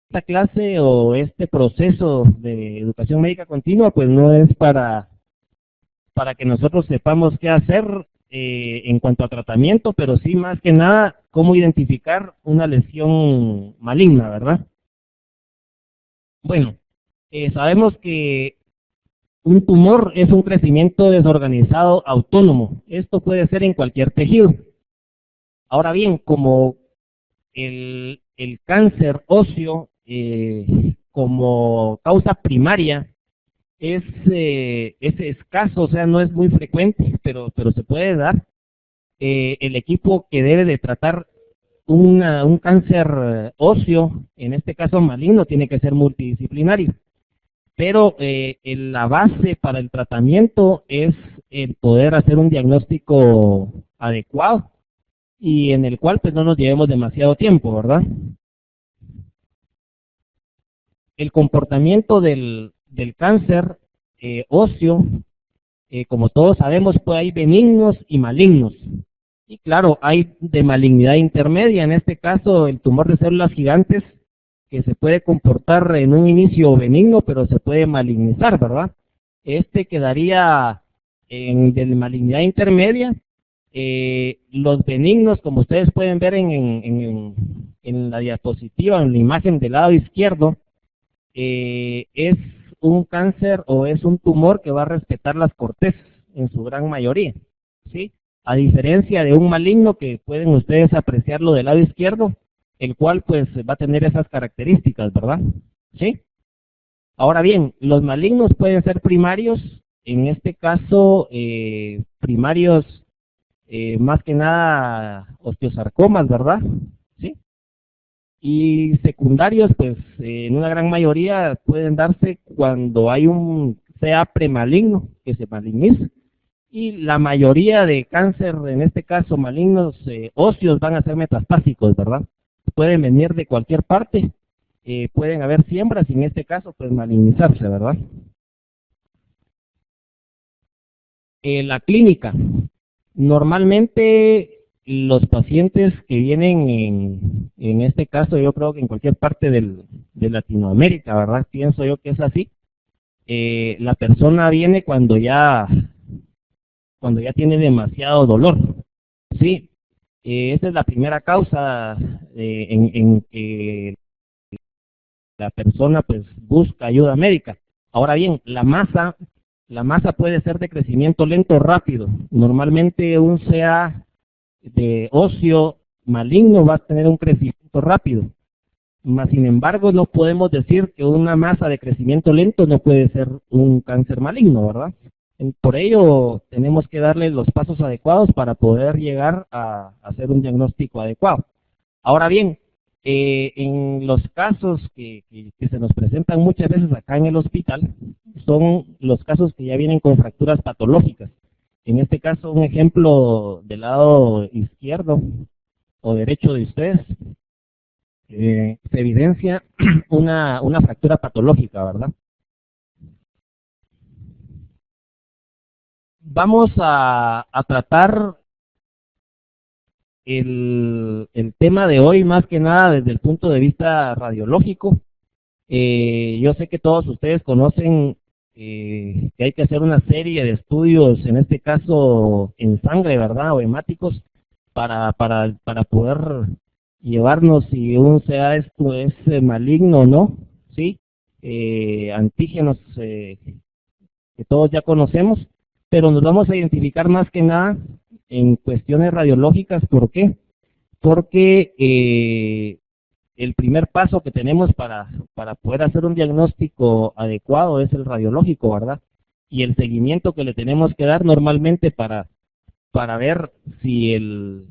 esta clase o este proceso de educación médica continua, pues no es para que nosotros sepamos qué hacer en cuanto a tratamiento, pero sí más que nada cómo identificar una lesión maligna, ¿verdad? Bueno, sabemos que un tumor es un crecimiento desorganizado autónomo. Esto puede ser en cualquier tejido. Ahora bien, como el cáncer óseo como causa primaria es escaso, o sea, no es muy frecuente, pero se puede dar. El equipo que debe de tratar un cáncer óseo, en este caso maligno, tiene que ser multidisciplinario. Pero la base para el tratamiento es el poder hacer un diagnóstico adecuado y en el cual pues no nos llevemos demasiado tiempo, ¿verdad? El comportamiento del cáncer óseo, como todos sabemos, pues hay benignos y malignos. Y claro, hay de malignidad intermedia, en este caso el tumor de células gigantes, que se puede comportar en un inicio benigno, pero se puede malignizar, ¿verdad? Este quedaría de malignidad intermedia. Los benignos, como ustedes pueden ver en la diapositiva, en la imagen del lado izquierdo, es un cáncer o es un tumor que va a respetar las cortezas en su gran mayoría, ¿sí? A diferencia de un maligno que pueden ustedes apreciarlo del lado izquierdo, el cual pues va a tener esas características, ¿verdad? ¿Sí? Ahora bien, los malignos pueden ser primarios, en este caso primarios más que nada osteosarcomas, ¿verdad? ¿Sí? Y secundarios, pues en una gran mayoría pueden darse cuando hay un sea premaligno, que se maligniza. Y la mayoría de cáncer, en este caso malignos óseos, van a ser metastásicos, ¿verdad? Pueden venir de cualquier parte, pueden haber siembras y en este caso, pues malignizarse, ¿verdad? La clínica. Normalmente los pacientes que vienen en este caso, yo creo que en cualquier parte de Latinoamérica, ¿verdad? Pienso yo que es así. La persona viene cuando ya tiene demasiado dolor, ¿sí? Esa es la primera causa en que la persona pues busca ayuda médica. Ahora bien, la masa puede ser de crecimiento lento o rápido. Normalmente un CA de óseo maligno va a tener un crecimiento rápido. Mas, sin embargo, no podemos decir que una masa de crecimiento lento no puede ser un cáncer maligno, ¿verdad? Por ello, tenemos que darle los pasos adecuados para poder llegar a hacer un diagnóstico adecuado. Ahora bien, en los casos que se nos presentan muchas veces acá en el hospital, son los casos que ya vienen con fracturas patológicas. En este caso, un ejemplo del lado izquierdo o derecho de ustedes, se evidencia una fractura patológica, ¿verdad? Vamos a tratar el tema de hoy más que nada desde el punto de vista radiológico. Yo sé que todos ustedes conocen que hay que hacer una serie de estudios, en este caso en sangre, ¿verdad? O hemáticos, para poder llevarnos si un CA esto es maligno o no, ¿sí? Antígenos que todos ya conocemos, pero nos vamos a identificar más que nada en cuestiones radiológicas. ¿Por qué? Porque el primer paso que tenemos para poder hacer un diagnóstico adecuado es el radiológico, ¿verdad? Y el seguimiento que le tenemos que dar normalmente para ver si el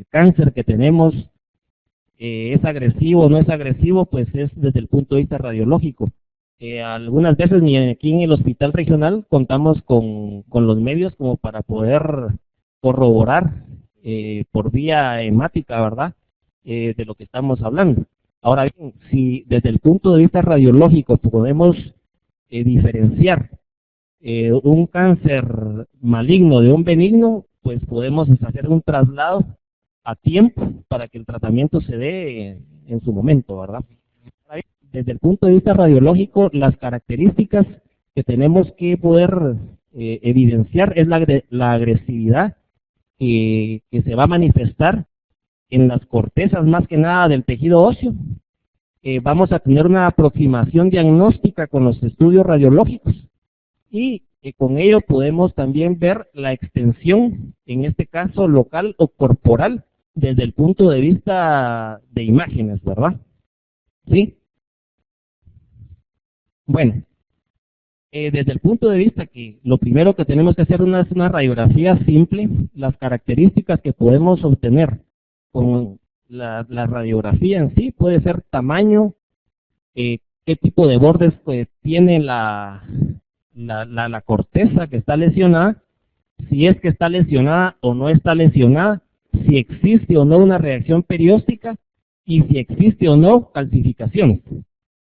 cáncer que tenemos es agresivo o no es agresivo, pues es desde el punto de vista radiológico. Algunas veces ni aquí en el hospital regional contamos con los medios como para poder corroborar por vía hemática, ¿verdad? De lo que estamos hablando. Ahora bien, si desde el punto de vista radiológico podemos diferenciar un cáncer maligno de un benigno, pues podemos hacer un traslado a tiempo para que el tratamiento se dé en su momento, ¿verdad? Desde el punto de vista radiológico, las características que tenemos que poder evidenciar es la agresividad que se va a manifestar en las cortezas más que nada del tejido óseo. Vamos a tener una aproximación diagnóstica con los estudios radiológicos y con ello podemos también ver la extensión, en este caso local o corporal, desde el punto de vista de imágenes, ¿verdad? ¿Sí? Bueno, desde el punto de vista que lo primero que tenemos que hacer es una radiografía simple, las características que podemos obtener con la radiografía en sí, puede ser tamaño, qué tipo de bordes pues tiene la corteza que está lesionada, si es que está lesionada o no está lesionada, si existe o no una reacción perióstica y si existe o no calcificaciones.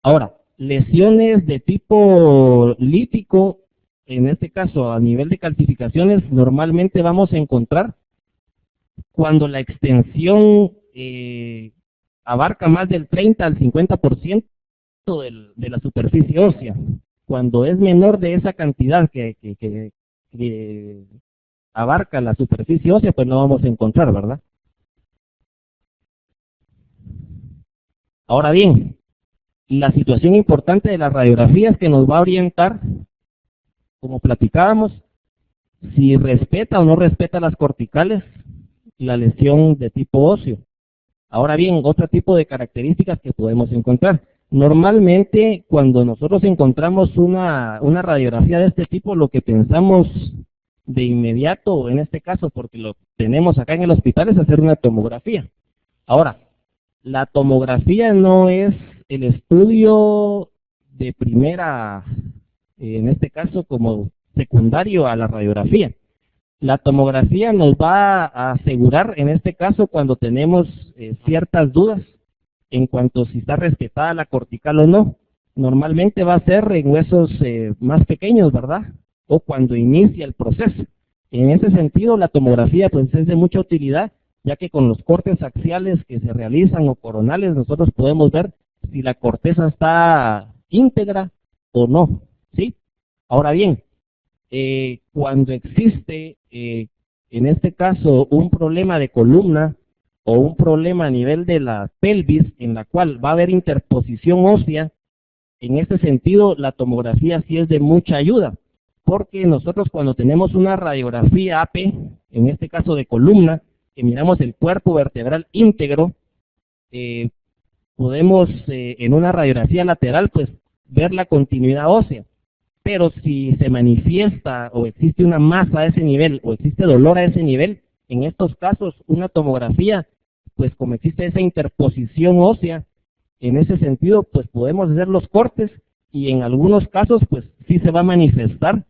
Ahora, lesiones de tipo lítico, en este caso a nivel de calcificaciones, normalmente vamos a encontrar cuando la extensión abarca más del 30 al 50% de la superficie ósea. Cuando es menor de esa cantidad que abarca la superficie ósea, pues no vamos a encontrar, ¿verdad? Ahora bien, la situación importante de la radiografía es que nos va a orientar, como platicábamos, si respeta o no respeta las corticales, la lesión de tipo óseo. Ahora bien, otro tipo de características que podemos encontrar. Normalmente, cuando nosotros encontramos una radiografía de este tipo, lo que pensamos de inmediato, en este caso, porque lo tenemos acá en el hospital, es hacer una tomografía. Ahora, la tomografía no es el estudio de primera, en este caso, como secundario a la radiografía. La tomografía nos va a asegurar, en este caso, cuando tenemos ciertas dudas en cuanto si está respetada la cortical o no. Normalmente va a ser en huesos más pequeños, ¿verdad? O cuando inicia el proceso. En ese sentido, la tomografía pues es de mucha utilidad, ya que con los cortes axiales que se realizan o coronales, nosotros podemos ver si la corteza está íntegra o no, ¿sí? Ahora bien, cuando existe, en este caso, un problema de columna o un problema a nivel de la pelvis, en la cual va a haber interposición ósea, en este sentido, la tomografía sí es de mucha ayuda, porque nosotros cuando tenemos una radiografía AP, en este caso de columna, que miramos el cuerpo vertebral íntegro, podemos en una radiografía lateral pues ver la continuidad ósea. Pero si se manifiesta o existe una masa a ese nivel o existe dolor a ese nivel, en estos casos una tomografía, pues como existe esa interposición ósea, en ese sentido pues podemos hacer los cortes y en algunos casos pues sí se va a manifestar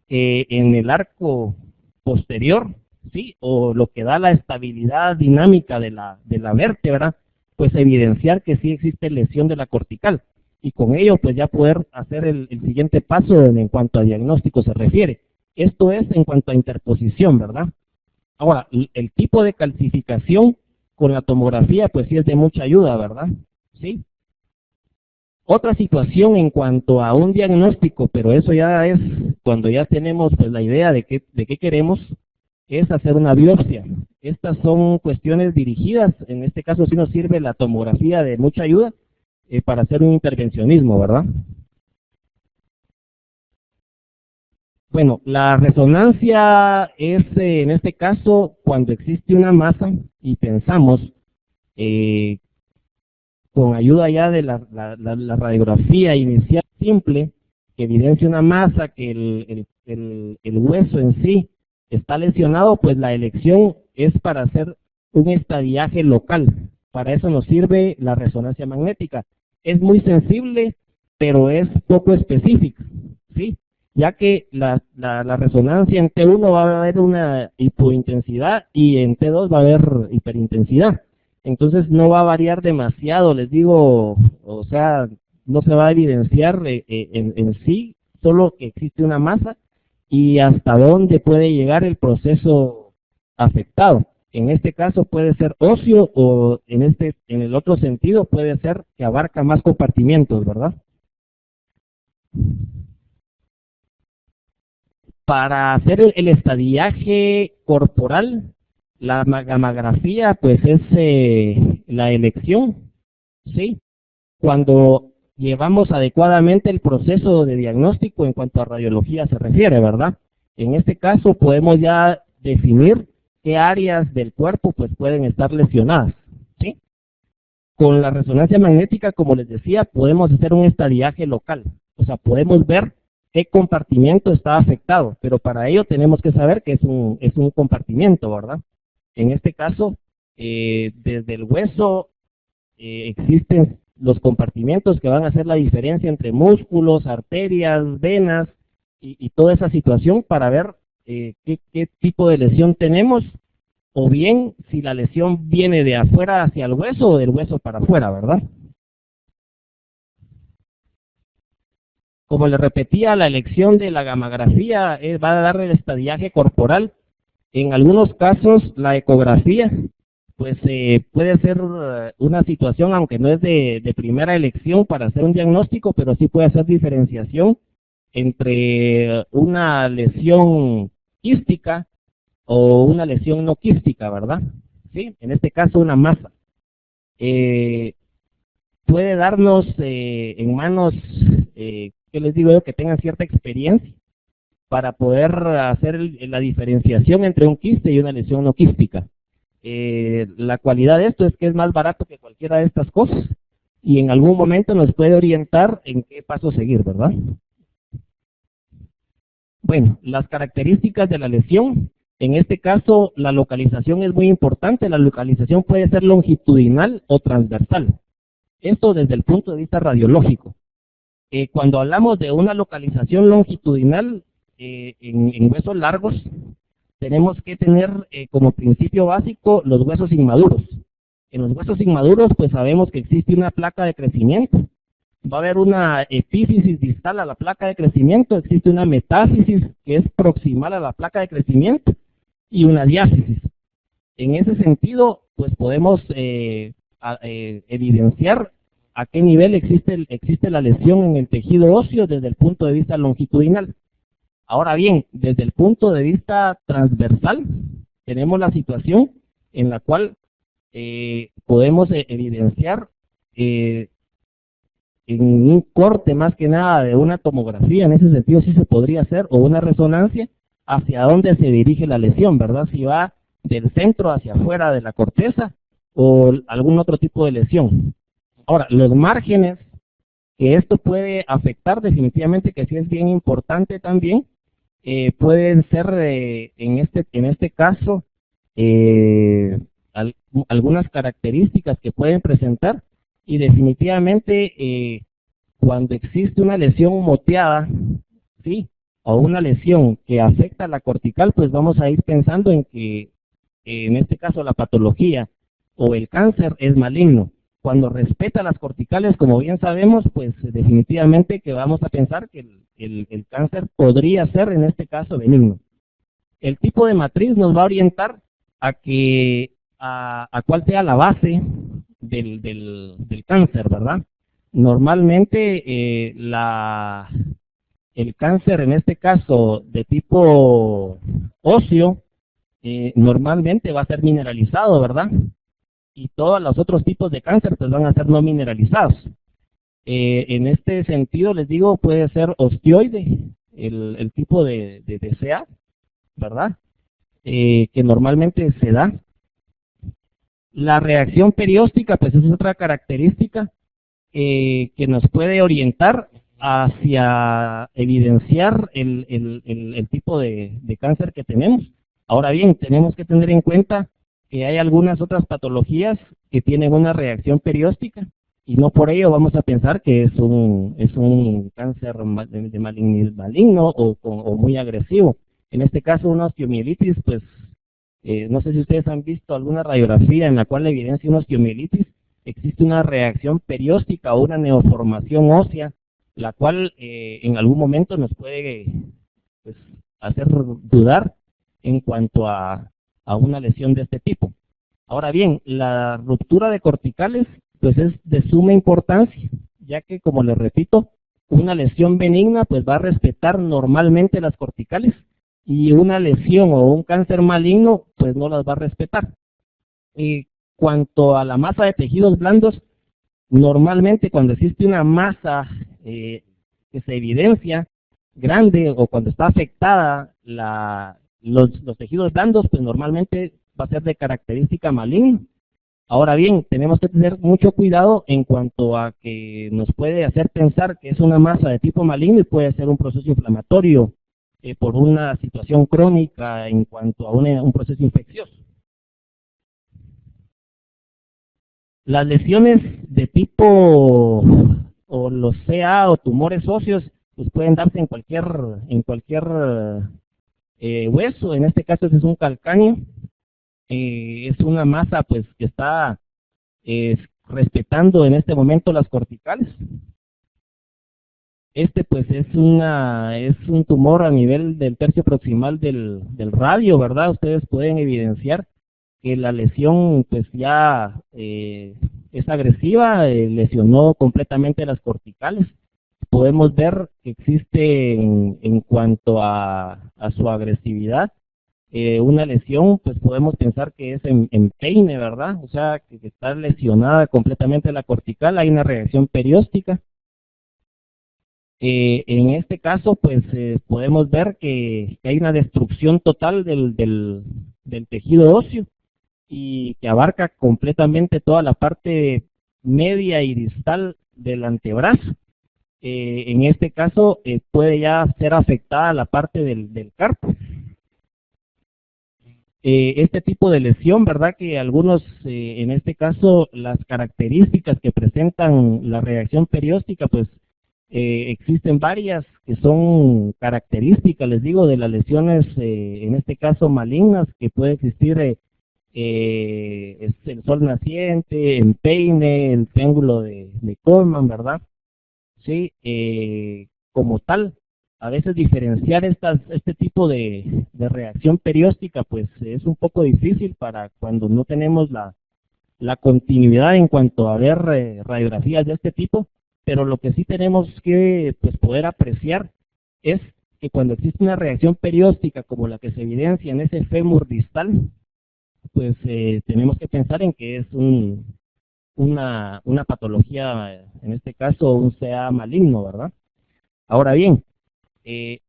en el arco posterior, ¿sí? O lo que da la estabilidad dinámica de la vértebra, pues evidenciar que sí existe lesión de la cortical. Y con ello pues ya poder hacer el siguiente paso en cuanto a diagnóstico se refiere. Esto es en cuanto a interposición, ¿verdad? Ahora, el tipo de calcificación con la tomografía pues sí es de mucha ayuda, ¿verdad? ¿Sí? Otra situación en cuanto a un diagnóstico, pero eso ya es cuando ya tenemos pues la idea de qué queremos, es hacer una biopsia. Estas son cuestiones dirigidas, en este caso sí nos sirve la tomografía de mucha ayuda, para hacer un intervencionismo, ¿verdad? Bueno, la resonancia es, en este caso, cuando existe una masa y pensamos, con ayuda ya de la radiografía inicial simple, que evidencia una masa, que el hueso en sí está lesionado, pues la elección es para hacer un estadiaje local. Para eso nos sirve la resonancia magnética. Es muy sensible, pero es poco específica, ¿sí? Ya que la resonancia en T1 va a haber una hipointensidad y en T2 va a haber hiperintensidad. Entonces no va a variar demasiado, les digo, o sea, no se va a evidenciar en sí, solo que existe una masa y hasta dónde puede llegar el proceso afectado. En este caso puede ser óseo o en el otro sentido puede ser que abarca más compartimientos, ¿verdad? Para hacer el estadiaje corporal, la gammagrafía pues es la elección, ¿sí? Cuando llevamos adecuadamente el proceso de diagnóstico en cuanto a radiología se refiere, ¿verdad? En este caso podemos ya definir qué áreas del cuerpo pues pueden estar lesionadas, ¿sí? Con la resonancia magnética, como les decía, podemos hacer un estadiaje local, o sea, podemos ver qué compartimiento está afectado, pero para ello tenemos que saber que es un compartimiento, ¿verdad? En este caso, desde el hueso existen los compartimientos que van a hacer la diferencia entre músculos, arterias, venas y toda esa situación para ver qué tipo de lesión tenemos, o bien si la lesión viene de afuera hacia el hueso o del hueso para afuera, ¿verdad? Como les repetía, la elección de la gammagrafía va a dar el estadiaje corporal. En algunos casos, la ecografía pues puede ser una situación, aunque no es de primera elección para hacer un diagnóstico, pero sí puede hacer diferenciación entre una lesión quística o una lesión no quística, ¿verdad? Sí, en este caso una masa. Eh, Puede darnos en manos, ¿qué les digo yo? Que tengan cierta experiencia para poder hacer la diferenciación entre un quiste y una lesión no quística. La cualidad de esto es que es más barato que cualquiera de estas cosas y en algún momento nos puede orientar en qué paso seguir, ¿verdad? Bueno, las características de la lesión, en este caso la localización es muy importante. La localización puede ser longitudinal o transversal. Esto desde el punto de vista radiológico. Cuando hablamos de una localización longitudinal en huesos largos, tenemos que tener como principio básico los huesos inmaduros. En los huesos inmaduros, pues sabemos que existe una placa de crecimiento. Va a haber una epífisis distal a la placa de crecimiento, existe una metáfisis que es proximal a la placa de crecimiento y una diáfisis. En ese sentido, pues podemos evidenciar a qué nivel existe la lesión en el tejido óseo desde el punto de vista longitudinal. Ahora bien, desde el punto de vista transversal, tenemos la situación en la cual podemos evidenciar en un corte más que nada de una tomografía, en ese sentido sí se podría hacer, o una resonancia, hacia dónde se dirige la lesión, ¿verdad? Si va del centro hacia afuera de la corteza o algún otro tipo de lesión. Ahora, los márgenes que esto puede afectar definitivamente, que sí es bien importante también, pueden ser en este caso algunas características que pueden presentar y definitivamente cuando existe una lesión moteada, ¿sí? O una lesión que afecta a la cortical, pues vamos a ir pensando en que en este caso la patología o el cáncer es maligno. Cuando respeta las corticales, como bien sabemos, pues definitivamente que vamos a pensar que el cáncer podría ser en este caso benigno. El tipo de matriz nos va a orientar a cuál sea la base del cáncer, ¿verdad? Normalmente el cáncer en este caso de tipo óseo normalmente va a ser mineralizado, ¿verdad? Y todos los otros tipos de cáncer pues van a ser no mineralizados. En este sentido les digo, puede ser osteoide, el tipo de CA, ¿verdad? Que normalmente se da. La reacción perióstica pues es otra característica que nos puede orientar hacia evidenciar el tipo de cáncer que tenemos. Ahora bien, tenemos que tener en cuenta que hay algunas otras patologías que tienen una reacción perióstica y no por ello vamos a pensar que es un cáncer de maligno o muy agresivo. En este caso, una osteomielitis, pues no sé si ustedes han visto alguna radiografía en la cual la evidencia una osteomielitis, existe una reacción perióstica o una neoformación ósea, la cual en algún momento nos puede pues, hacer dudar en cuanto a a una lesión de este tipo. Ahora bien, la ruptura de corticales pues es de suma importancia, ya que, como les repito, una lesión benigna pues va a respetar normalmente las corticales y una lesión o un cáncer maligno pues no las va a respetar. Cuanto a la masa de tejidos blandos, normalmente cuando existe una masa que se evidencia grande o cuando está afectada los tejidos blandos, pues normalmente va a ser de característica maligna. Ahora bien, tenemos que tener mucho cuidado en cuanto a que nos puede hacer pensar que es una masa de tipo maligno y puede ser un proceso inflamatorio por una situación crónica en cuanto a un proceso infeccioso. Las lesiones de tipo o los CA o tumores óseos pues pueden darse en cualquier hueso. En este caso ese es un calcáneo. Es una masa pues que está respetando en este momento las corticales. Este pues es un tumor a nivel del tercio proximal del radio, ¿verdad? Ustedes pueden evidenciar que la lesión pues ya es agresiva, lesionó completamente las corticales. Podemos ver que existe en cuanto a su agresividad, una lesión, pues podemos pensar que es en peine, ¿verdad? O sea, que está lesionada completamente la cortical, hay una reacción perióstica. En este caso, pues podemos ver que hay una destrucción total del tejido óseo y que abarca completamente toda la parte media y distal del antebrazo. En este caso, puede ya ser afectada la parte del carpo. Este tipo de lesión, ¿verdad? Que algunos, en este caso, las características que presentan la reacción perióstica, pues existen varias que son características, les digo, de las lesiones, en este caso malignas, que puede existir es el sol naciente, el peine, el triángulo de Coleman, ¿verdad? Sí, como tal. A veces diferenciar este tipo de reacción perióstica pues es un poco difícil para cuando no tenemos la continuidad en cuanto a ver radiografías de este tipo, pero lo que sí tenemos que pues, poder apreciar es que cuando existe una reacción perióstica como la que se evidencia en ese fémur distal, pues tenemos que pensar en que es una patología, en este caso un CA maligno, ¿verdad? Ahora bien, en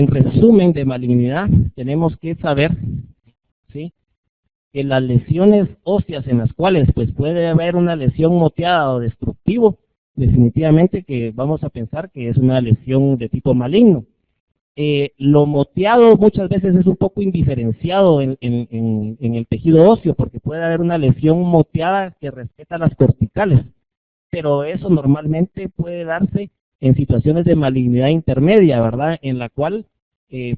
resumen de malignidad, tenemos que saber, ¿sí?, que las lesiones óseas en las cuales pues puede haber una lesión moteada o destructivo, definitivamente que vamos a pensar que es una lesión de tipo maligno. Lo moteado muchas veces es un poco indiferenciado en el tejido óseo, porque puede haber una lesión moteada que respeta las corticales, pero eso normalmente puede darse en situaciones de malignidad intermedia, ¿verdad? En la cual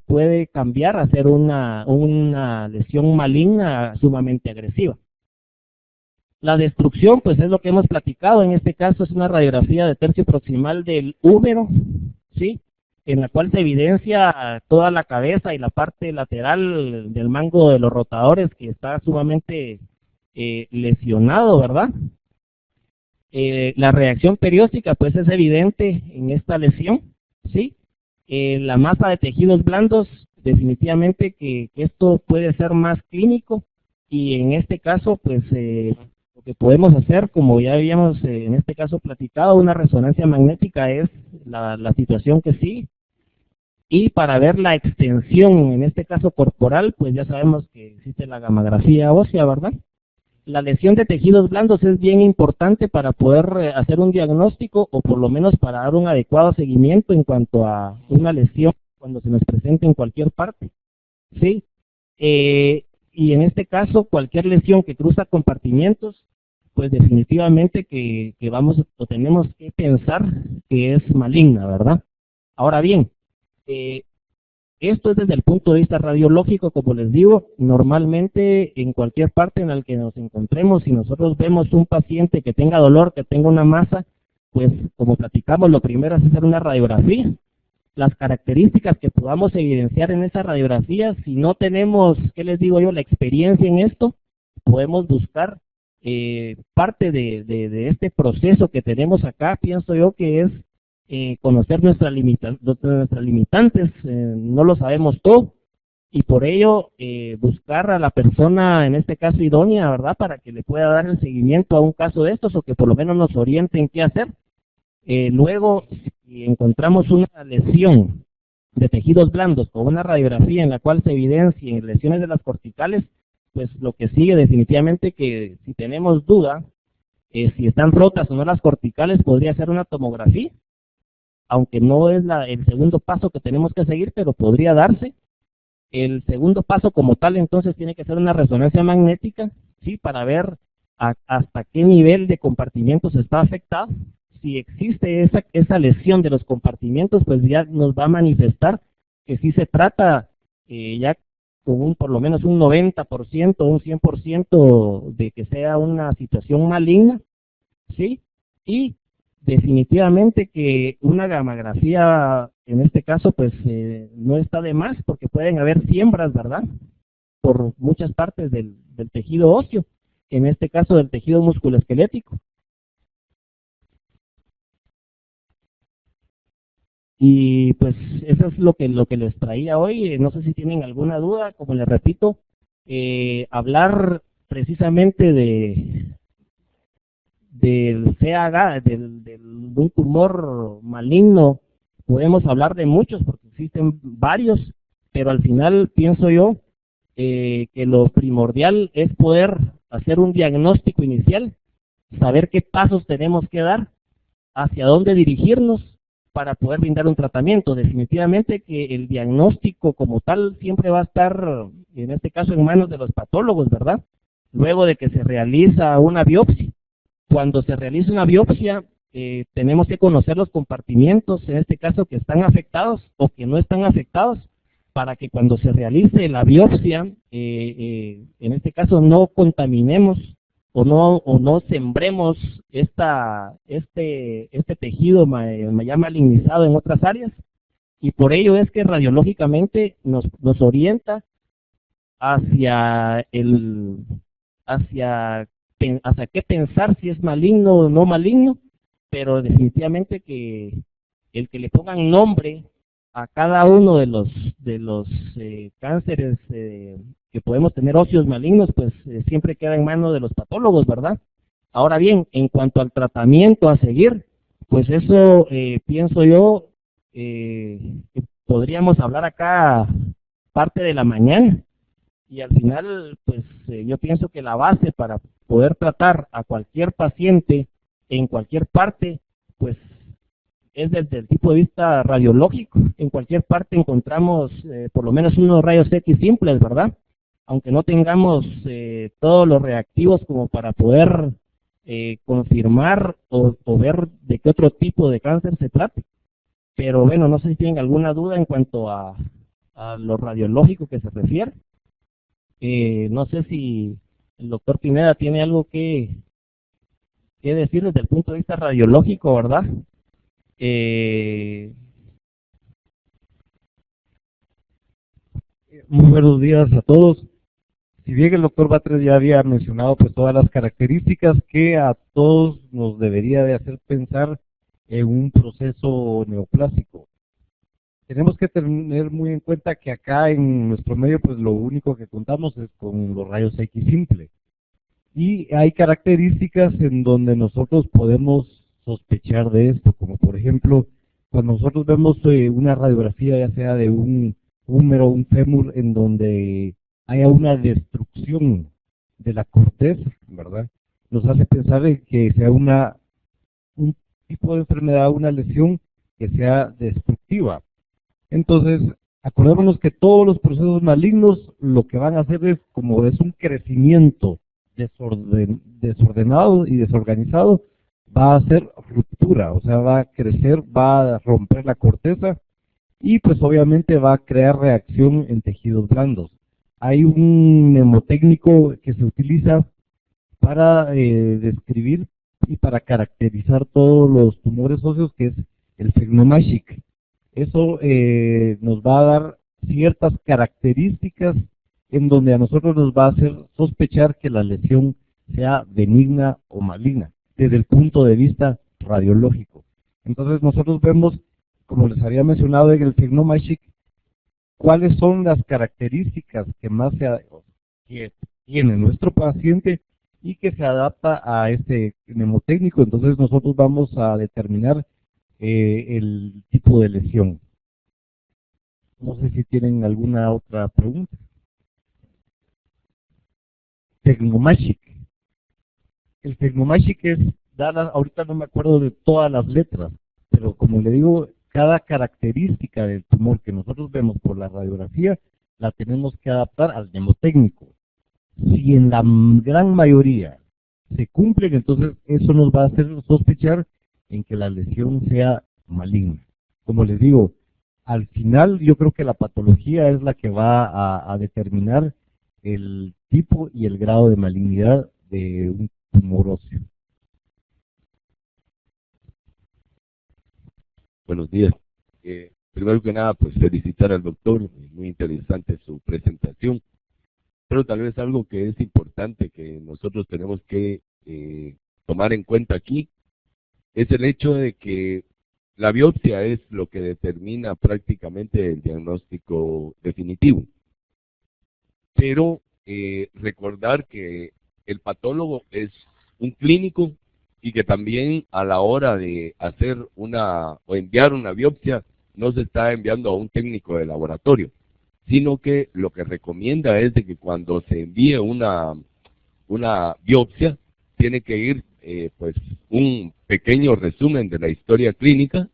puede cambiar a ser una lesión maligna sumamente agresiva. La destrucción, pues es lo que hemos platicado, en este caso es una radiografía de tercio proximal del húmero, ¿sí?, en la cual se evidencia toda la cabeza y la parte lateral del mango de los rotadores que está sumamente lesionado, ¿verdad? La reacción perióstica pues es evidente en esta lesión, ¿sí? La masa de tejidos blandos, definitivamente que esto puede ser más clínico y en este caso pues lo que podemos hacer, como ya habíamos en este caso platicado, una resonancia magnética es la situación que sí, y para ver la extensión, en este caso corporal, pues ya sabemos que existe la gammagrafía ósea, ¿verdad? La lesión de tejidos blandos es bien importante para poder hacer un diagnóstico o por lo menos para dar un adecuado seguimiento en cuanto a una lesión cuando se nos presente en cualquier parte, ¿sí? Y en este caso, cualquier lesión que cruza compartimientos, pues definitivamente que vamos o tenemos que pensar que es maligna, ¿verdad? Ahora bien, esto es desde el punto de vista radiológico, como les digo, normalmente en cualquier parte en la que nos encontremos, si nosotros vemos un paciente que tenga dolor, que tenga una masa, pues como platicamos, lo primero es hacer una radiografía las características que podamos evidenciar en esa radiografía. Si no tenemos, ¿qué les digo yo?, la experiencia en esto, podemos buscar parte de este proceso que tenemos acá. Pienso yo que es conocer nuestras limitantes, no lo sabemos todo, y por ello buscar a la persona, en este caso idónea, ¿verdad?, para que le pueda dar el seguimiento a un caso de estos, o que por lo menos nos oriente en qué hacer. Luego, si encontramos una lesión de tejidos blandos con una radiografía en la cual se evidencien lesiones de las corticales, pues lo que sigue definitivamente, que si tenemos duda si están rotas o no las corticales, podría ser una tomografía, aunque no es el segundo paso que tenemos que seguir, pero podría darse. El segundo paso como tal, entonces, tiene que ser una resonancia magnética, ¿sí?, para ver hasta qué nivel de compartimientos está afectado. Si existe esa lesión de los compartimientos, pues ya nos va a manifestar que sí se trata ya con por lo menos un 90%, un 100% de que sea una situación maligna, ¿sí? Y definitivamente que una gammagrafía, en este caso, pues no está de más, porque pueden haber siembras, ¿verdad?, por muchas partes del tejido óseo, en este caso del tejido musculoesquelético. Y pues eso es lo que les traía hoy. No sé si tienen alguna duda. Como les repito, hablar precisamente del CAG, de un tumor maligno, podemos hablar de muchos porque existen varios, pero al final pienso yo que lo primordial es poder hacer un diagnóstico inicial, saber qué pasos tenemos que dar, hacia dónde dirigirnos para poder brindar un tratamiento. Definitivamente que el diagnóstico como tal siempre va a estar, en este caso, en manos de los patólogos, ¿verdad? Luego de que se realiza una biopsia. Cuando se realiza una biopsia, tenemos que conocer los compartimientos, en este caso, que están afectados o que no están afectados, para que cuando se realice la biopsia, en este caso, no contaminemos o no sembremos este tejido ya malignizado en otras áreas. Y por ello es que radiológicamente nos orienta hacia hacia qué pensar, si es maligno o no maligno, pero definitivamente que el que le pongan nombre a cada uno de los cánceres que podemos tener, óseos malignos, pues siempre queda en manos de los patólogos, ¿verdad? Ahora bien, en cuanto al tratamiento a seguir, pues eso pienso yo que podríamos hablar acá parte de la mañana, y al final, pues yo pienso que la base para poder tratar a cualquier paciente en cualquier parte, pues es desde el tipo de vista radiológico. En cualquier parte encontramos por lo menos unos rayos X simples, ¿verdad? Aunque no tengamos todos los reactivos como para poder confirmar o ver de qué otro tipo de cáncer se trate. Pero bueno, no sé si tienen alguna duda en cuanto a lo radiológico que se refiere. No sé si el doctor Pineda tiene algo que decir desde el punto de vista radiológico, ¿verdad? Muy buenos días a todos. Si bien el doctor Batres ya había mencionado pues todas las características que a todos nos debería de hacer pensar en un proceso neoplásico, tenemos que tener muy en cuenta que acá en nuestro medio pues lo único que contamos es con los rayos X simple, y hay características en donde nosotros podemos sospechar de esto, como por ejemplo cuando nosotros vemos una radiografía ya sea de un húmero, un fémur, en donde haya una destrucción de la corteza, ¿verdad? Nos hace pensar en que sea un tipo de enfermedad, una lesión que sea destructiva. Entonces, acordémonos que todos los procesos malignos lo que van a hacer es, como es un crecimiento desordenado y desorganizado, va a hacer ruptura, o sea, va a crecer, va a romper la corteza y pues obviamente va a crear reacción en tejidos blandos. Hay un mnemotécnico que se utiliza para describir y para caracterizar todos los tumores óseos, que es el Phrenologic. Eso nos va a dar ciertas características en donde a nosotros nos va a hacer sospechar que la lesión sea benigna o maligna, desde el punto de vista radiológico. Entonces nosotros vemos, como les había mencionado en el Technomagic, cuáles son las características que tiene nuestro paciente y que se adapta a este mnemotécnico. Entonces nosotros vamos a determinar el tipo de lesión. No sé si tienen alguna otra pregunta. Technomagic. El Technomagic es, ahorita no me acuerdo de todas las letras, pero como le digo, cada característica del tumor que nosotros vemos por la radiografía, la tenemos que adaptar al mnemotécnico. Si en la gran mayoría se cumplen, entonces eso nos va a hacer sospechar en que la lesión sea maligna. Como les digo, al final yo creo que la patología es la que va a determinar el tipo y el grado de malignidad de un tumor óseo. Buenos días. Primero que nada, pues felicitar al doctor, muy interesante su presentación, pero tal vez algo que es importante que nosotros tenemos que tomar en cuenta aquí es el hecho de que la biopsia es lo que determina prácticamente el diagnóstico definitivo. Pero recordar que el patólogo es un clínico y que también a la hora de hacer o enviar una biopsia no se está enviando a un técnico de laboratorio, sino que lo que recomienda es de que cuando se envíe una biopsia tiene que ir pues un pequeño resumen de la historia clínica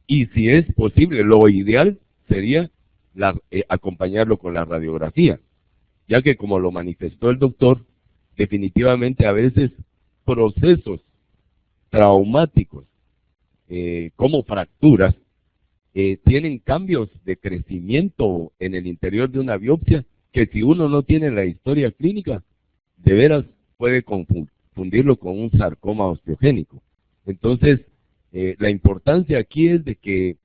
y si es posible, lo ideal sería acompañarlo con la radiografía, ya que como lo manifestó el doctor, definitivamente a veces procesos traumáticos como fracturas tienen cambios de crecimiento en el interior de una biopsia que si uno no tiene la historia clínica, de veras puede confundirlo con un sarcoma osteogénico. Entonces, la importancia aquí es de que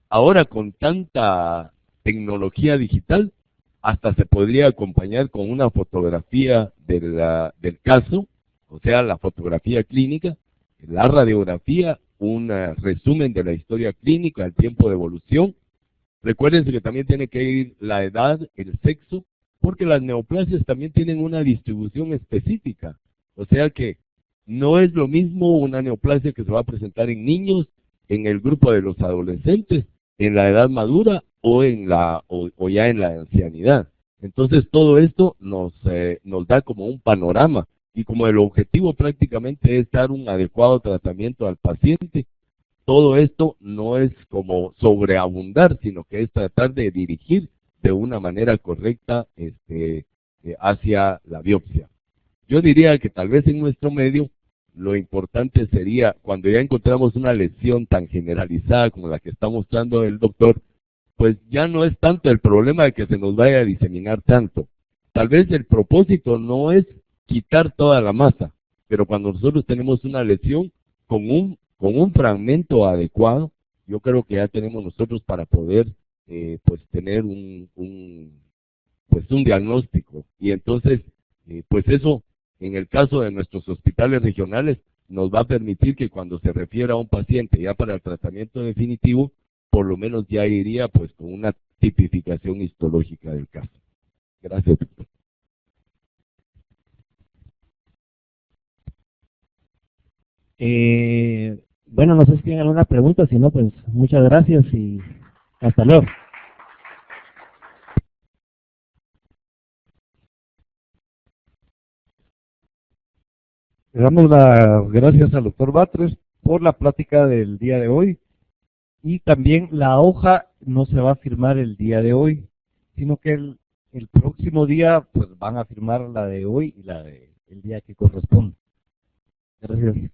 ahora con tanta tecnología digital, hasta se podría acompañar con una fotografía del caso, o sea, la fotografía clínica, la radiografía, un resumen de la historia clínica, el tiempo de evolución. Recuérdense que también tiene que ir la edad, el sexo, porque las neoplasias también tienen una distribución específica. O sea que no es lo mismo una neoplasia que se va a presentar en niños, en el grupo de los adolescentes, en la edad madura o ya en la ancianidad. Entonces todo esto nos da como un panorama y como el objetivo prácticamente es dar un adecuado tratamiento al paciente, todo esto no es como sobreabundar, sino que es tratar de dirigir de una manera correcta hacia la biopsia. Yo diría que tal vez en nuestro medio lo importante sería, cuando ya encontramos una lesión tan generalizada como la que está mostrando el doctor, pues ya no es tanto el problema de que se nos vaya a diseminar tanto. Tal vez el propósito no es quitar toda la masa, pero cuando nosotros tenemos una lesión con un fragmento adecuado, yo creo que ya tenemos nosotros para poder pues tener un diagnóstico. Y entonces, pues eso, en el caso de nuestros hospitales regionales, nos va a permitir que cuando se refiera a un paciente ya para el tratamiento definitivo, por lo menos ya iría pues con una tipificación histológica del caso. Gracias, doctor. Bueno, no sé si tienen alguna pregunta, si no, pues muchas gracias y hasta luego. Le damos las gracias al doctor Batres por la plática del día de hoy y también la hoja no se va a firmar el día de hoy, sino que el próximo día pues van a firmar la de hoy y la del día que corresponde. Gracias.